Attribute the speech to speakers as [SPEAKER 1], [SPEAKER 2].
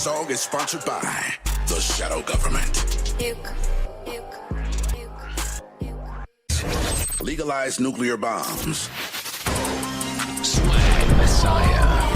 [SPEAKER 1] song is sponsored by the Shadow Government. Legalize nuclear bombs.
[SPEAKER 2] Swag Messiah.